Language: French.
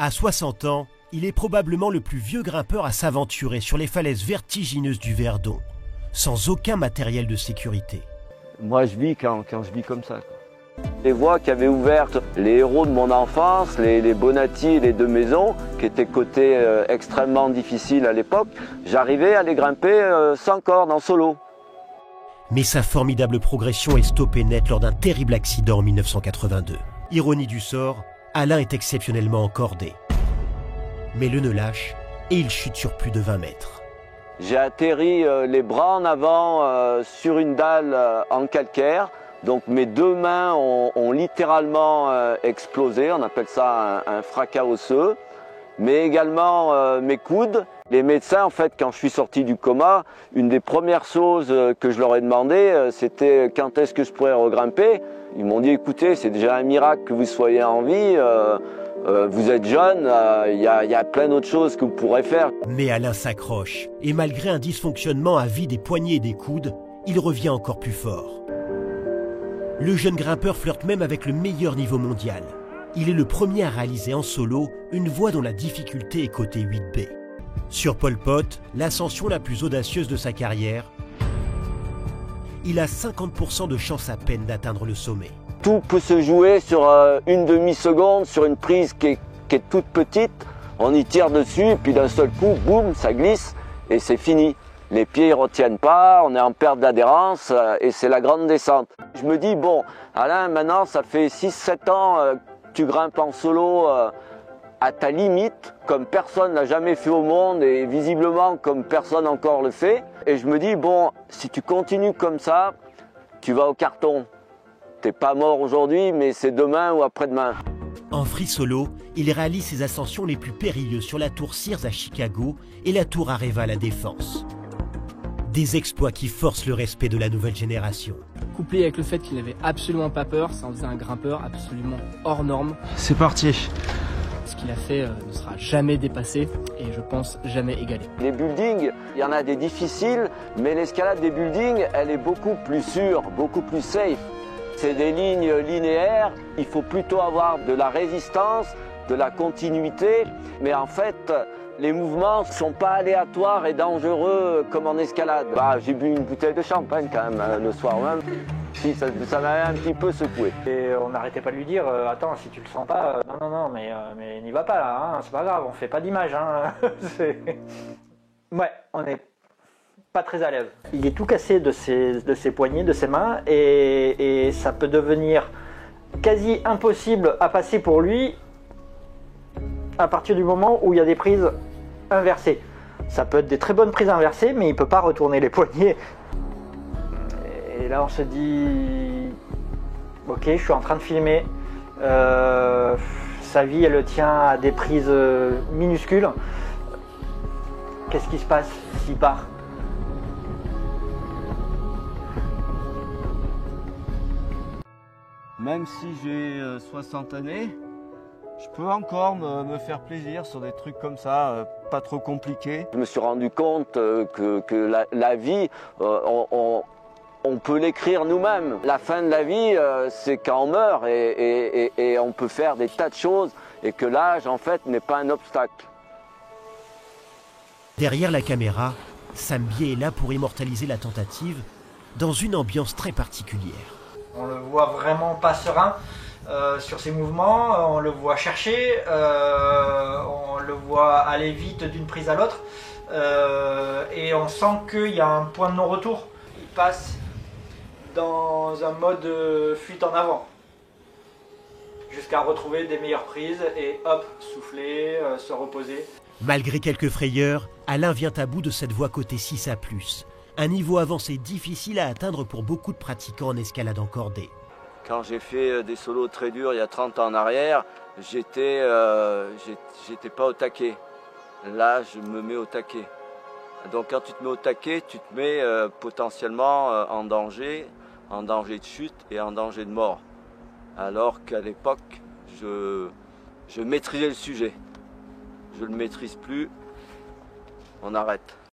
À 60 ans, il est probablement le plus vieux grimpeur à s'aventurer sur les falaises vertigineuses du Verdon, sans aucun matériel de sécurité. Moi, je vis quand je vis comme ça, quoi. Les voies qui avaient ouvertes les héros de mon enfance, les Bonatti et les Deux Maisons, qui étaient côtés extrêmement difficiles à l'époque, j'arrivais à les grimper sans corde, en solo. Mais sa formidable progression est stoppée net lors d'un terrible accident en 1982. Ironie du sort, Alain est exceptionnellement encordé. Mais le nœud lâche et il chute sur plus de 20 mètres. J'ai atterri les bras en avant sur une dalle en calcaire. Donc mes deux mains ont littéralement explosé, on appelle ça un fracas osseux. Mais également mes coudes. Les médecins, en fait, quand je suis sorti du coma, une des premières choses que je leur ai demandé, c'était quand est-ce que je pourrais regrimper. Ils m'ont dit, écoutez, c'est déjà un miracle que vous soyez en vie, vous êtes jeune, il y a plein d'autres choses que vous pourrez faire. Mais Alain s'accroche, et malgré un dysfonctionnement à vie des poignets et des coudes, il revient encore plus fort. Le jeune grimpeur flirte même avec le meilleur niveau mondial. Il est le premier à réaliser en solo une voie dont la difficulté est cotée 8B. Sur Pol Pot, l'ascension la plus audacieuse de sa carrière, il a 50% de chance à peine d'atteindre le sommet. Tout peut se jouer sur une demi-seconde, sur une prise qui est toute petite. On y tire dessus, et puis d'un seul coup, boum, ça glisse et c'est fini. Les pieds ne retiennent pas, on est en perte d'adhérence et c'est la grande descente. Je me dis, bon, Alain, maintenant, ça fait 6-7 ans que tu grimpes en solo à ta limite, comme personne n'a jamais fait au monde et visiblement comme personne encore le fait. Et je me dis, bon, si tu continues comme ça, tu vas au carton. T'es pas mort aujourd'hui, mais c'est demain ou après-demain. En free solo, il réalise ses ascensions les plus périlleuses sur la tour Sears à Chicago et la tour Areva à la Défense. Des exploits qui forcent le respect de la nouvelle génération. Couplé avec le fait qu'il n'avait absolument pas peur, ça en faisait un grimpeur absolument hors norme. C'est parti. Ce qu'il a fait ne sera jamais dépassé et je pense jamais égalé. Les buildings, il y en a des difficiles, mais l'escalade des buildings, elle est beaucoup plus sûre, beaucoup plus safe. C'est des lignes linéaires, il faut plutôt avoir de la résistance, de la continuité, mais en fait, les mouvements ne sont pas aléatoires et dangereux comme en escalade. J'ai bu une bouteille de champagne quand même le soir même. Si, ça m'avait un petit peu secoué. Et on n'arrêtait pas de lui dire, attends, si tu le sens pas, non, mais n'y va pas là, hein, c'est pas grave, on fait pas d'image. Hein. Ouais, on est pas très à l'aise. Il est tout cassé de ses poignets, de ses mains, et ça peut devenir quasi impossible à passer pour lui à partir du moment où il y a des prises inversées. Ça peut être des très bonnes prises inversées, mais il ne peut pas retourner les poignets. Et là on se dit, ok, je suis en train de filmer, sa vie elle tient à des prises minuscules. Qu'est-ce qui se passe s'il part ? Même si j'ai 60 années, je peux encore me faire plaisir sur des trucs comme ça, pas trop compliqués. Je me suis rendu compte que la vie, on peut l'écrire nous-mêmes. La fin de la vie, c'est quand on meurt et on peut faire des tas de choses et que l'âge, en fait, n'est pas un obstacle. Derrière la caméra, Sam Biais est là pour immortaliser la tentative dans une ambiance très particulière. On le voit vraiment pas serein sur ses mouvements, on le voit chercher, on le voit aller vite d'une prise à l'autre et on sent qu'il y a un point de non-retour. Il passe dans un mode fuite en avant jusqu'à retrouver des meilleures prises et hop, souffler, se reposer. Malgré quelques frayeurs, Alain vient à bout de cette voie cotée 6A+. Un niveau avancé difficile à atteindre pour beaucoup de pratiquants en escalade encordée. Quand j'ai fait des solos très durs il y a 30 ans en arrière, j'étais pas au taquet. Là, je me mets au taquet. Donc quand tu te mets au taquet, tu te mets potentiellement en danger de chute et en danger de mort. Alors qu'à l'époque, je maîtrisais le sujet. Je ne le maîtrise plus, on arrête.